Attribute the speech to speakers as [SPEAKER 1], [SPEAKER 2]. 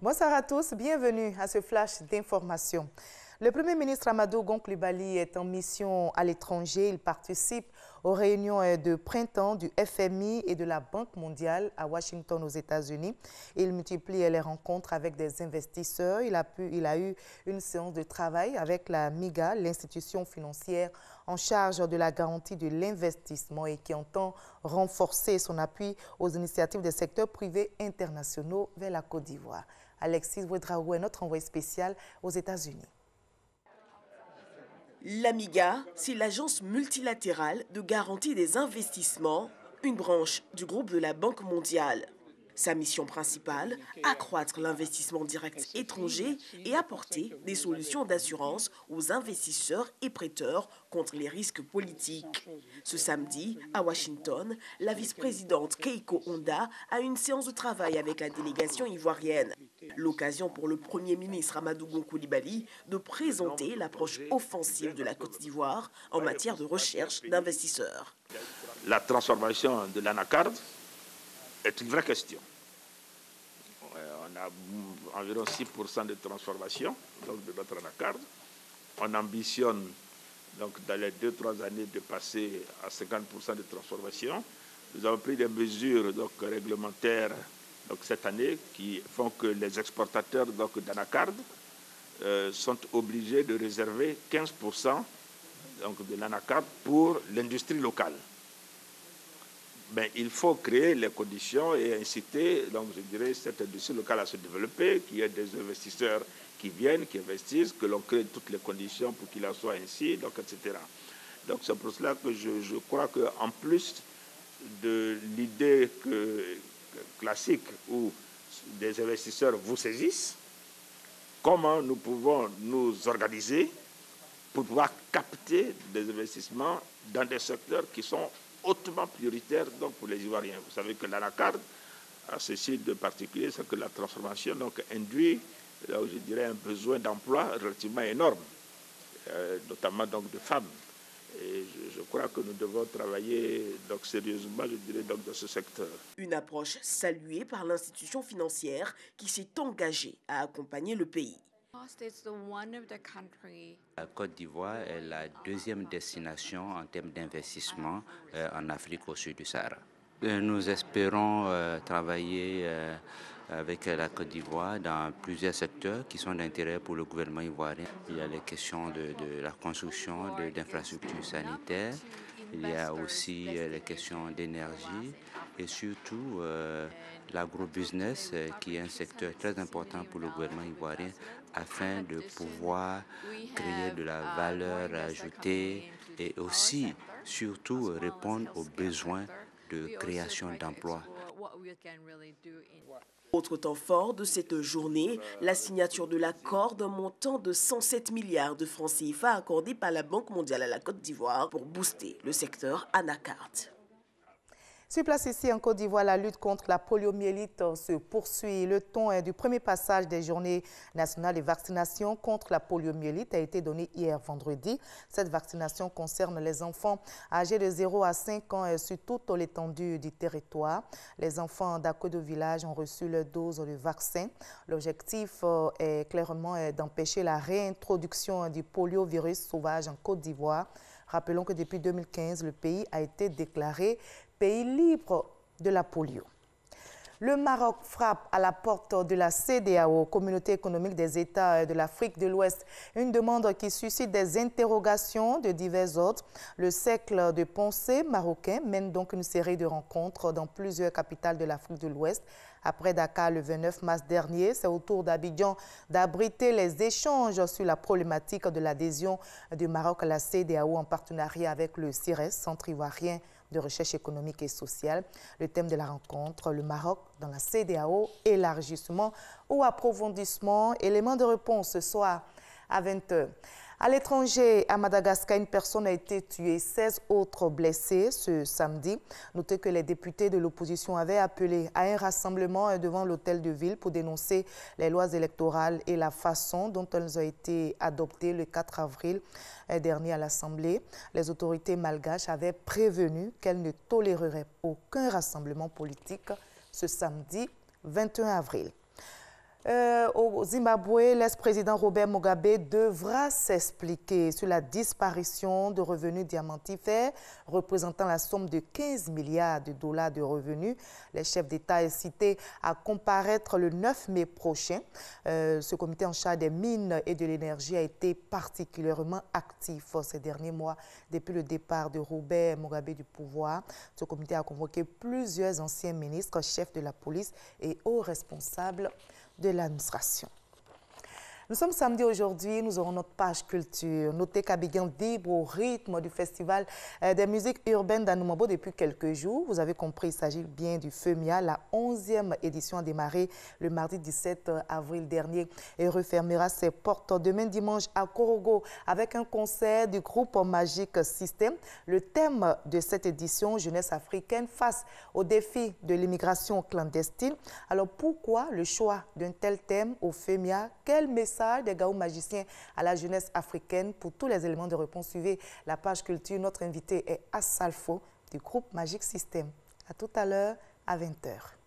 [SPEAKER 1] Bonsoir à tous, bienvenue à ce flash d'information. Le Premier ministre Amadou Gon Coulibaly est en mission à l'étranger. Il participe aux réunions de printemps du FMI et de la Banque mondiale à Washington aux États-Unis. Il multiplie les rencontres avec des investisseurs. Il a eu une séance de travail avec la MIGA, l'institution financière en charge de la garantie de l'investissement et qui entend renforcer son appui aux initiatives des secteurs privés internationaux vers la Côte d'Ivoire. Alexis Ouedraogo est notre envoyé spécial aux États-Unis.
[SPEAKER 2] L'AMIGA, c'est l'agence multilatérale de garantie des investissements, une branche du groupe de la Banque mondiale. Sa mission principale, accroître l'investissement direct étranger et apporter des solutions d'assurance aux investisseurs et prêteurs contre les risques politiques. Ce samedi, à Washington, la vice-présidente Keiko Honda a une séance de travail avec la délégation ivoirienne. L'occasion pour le Premier ministre Amadou Gon Coulibaly de présenter l'approche offensive de la Côte d'Ivoire en matière de recherche d'investisseurs.
[SPEAKER 3] La transformation de l'anacarde est une vraie question. On a environ 6% de transformation donc, de notre anacarde. On ambitionne donc, dans les 2-3 années de passer à 50% de transformation. Nous avons pris des mesures donc, réglementaires donc, cette année qui font que les exportateurs d'anacarde sont obligés de réserver 15% donc, de l'anacarde pour l'industrie locale. Mais il faut créer les conditions et inciter, donc je dirais, cette industrie locale à se développer, qu'il y ait des investisseurs qui viennent, qui investissent, que l'on crée toutes les conditions pour qu'il en soit ainsi, donc, etc. Donc c'est pour cela que je crois qu'en plus de l'idée classique où des investisseurs vous saisissent, comment nous pouvons nous organiser pour pouvoir capter des investissements dans des secteurs qui sont hautement prioritaire donc, pour les Ivoiriens. Vous savez que l'anacarde a ceci de particulier, c'est que la transformation donc, induit, là où je dirais, un besoin d'emploi relativement énorme, notamment donc, de femmes. Et je crois que nous devons travailler donc, sérieusement, je dirais, donc, dans ce secteur.
[SPEAKER 2] Une approche saluée par l'institution financière qui s'est engagée à accompagner le pays.
[SPEAKER 4] La Côte d'Ivoire est la deuxième destination en termes d'investissement en Afrique au sud du Sahara. Nous espérons travailler avec la Côte d'Ivoire dans plusieurs secteurs qui sont d'intérêt pour le gouvernement ivoirien. Il y a les questions de la construction d'infrastructures sanitaires, il y a aussi les questions d'énergie et surtout l'agrobusiness qui est un secteur très important pour le gouvernement ivoirien afin de pouvoir créer de la valeur ajoutée et aussi, surtout, répondre aux besoins de création d'emplois.
[SPEAKER 2] Autre temps fort de cette journée, la signature de l'accord d'un montant de 107 milliards de francs CFA accordé par la Banque mondiale à la Côte d'Ivoire pour booster le secteur anacarde.
[SPEAKER 1] Sur place ici en Côte d'Ivoire, la lutte contre la poliomyélite se poursuit. Le ton du premier passage des journées nationales de vaccination contre la poliomyélite a été donné hier vendredi. Cette vaccination concerne les enfants âgés de 0 à 5 ans sur toute l'étendue du territoire. Les enfants d'Akodo Village ont reçu leur dose de vaccin. L'objectif est clairement d'empêcher la réintroduction du poliovirus sauvage en Côte d'Ivoire. Rappelons que depuis 2015, le pays a été déclaré pays libre de la polio. Le Maroc frappe à la porte de la CEDEAO, Communauté économique des États de l'Afrique de l'Ouest. Une demande qui suscite des interrogations de divers ordres. Le cercle de pensée marocain mène donc une série de rencontres dans plusieurs capitales de l'Afrique de l'Ouest. Après Dakar le 29 mars dernier, c'est au tour d'Abidjan d'abriter les échanges sur la problématique de l'adhésion du Maroc à la CEDEAO en partenariat avec le CIRES, Centre ivoirien de recherche économique et sociale. Le thème de la rencontre, le Maroc dans la CEDEAO, élargissement ou approfondissement. Élément de réponse ce soir à 20 h. À l'étranger, à Madagascar, une personne a été tuée, 16 autres blessés ce samedi. Notez que les députés de l'opposition avaient appelé à un rassemblement devant l'hôtel de ville pour dénoncer les lois électorales et la façon dont elles ont été adoptées le 4 avril dernier à l'Assemblée. Les autorités malgaches avaient prévenu qu'elles ne toléreraient aucun rassemblement politique ce samedi 21 avril. Au Zimbabwe, l'ex-président Robert Mugabe devra s'expliquer sur la disparition de revenus diamantifères représentant la somme de 15 milliards de dollars de revenus. Le chef d'État est cité à comparaître le 9 mai prochain. Ce comité en charge des mines et de l'énergie a été particulièrement actif ces derniers mois. Depuis le départ de Robert Mugabe du pouvoir, ce comité a convoqué plusieurs anciens ministres, chefs de la police et hauts responsables de l'administration. Nous sommes samedi aujourd'hui, nous aurons notre page culture. Notez qu'Abidjan vibre au rythme du festival des musiques urbaines d'Anoumabo depuis quelques jours. Vous avez compris, il s'agit bien du FEMIA. La 11e édition a démarré le mardi 17 avril dernier et refermera ses portes demain dimanche à Korogo avec un concert du groupe Magic System. Le thème de cette édition, jeunesse africaine face au défi de l'immigration clandestine. Alors pourquoi le choix d'un tel thème au FEMIA? Quel message des Gaou magiciens à la jeunesse africaine? Pour tous les éléments de réponse, suivez la page culture. Notre invité est Assalfo du groupe Magic System. À tout à l'heure à 20h.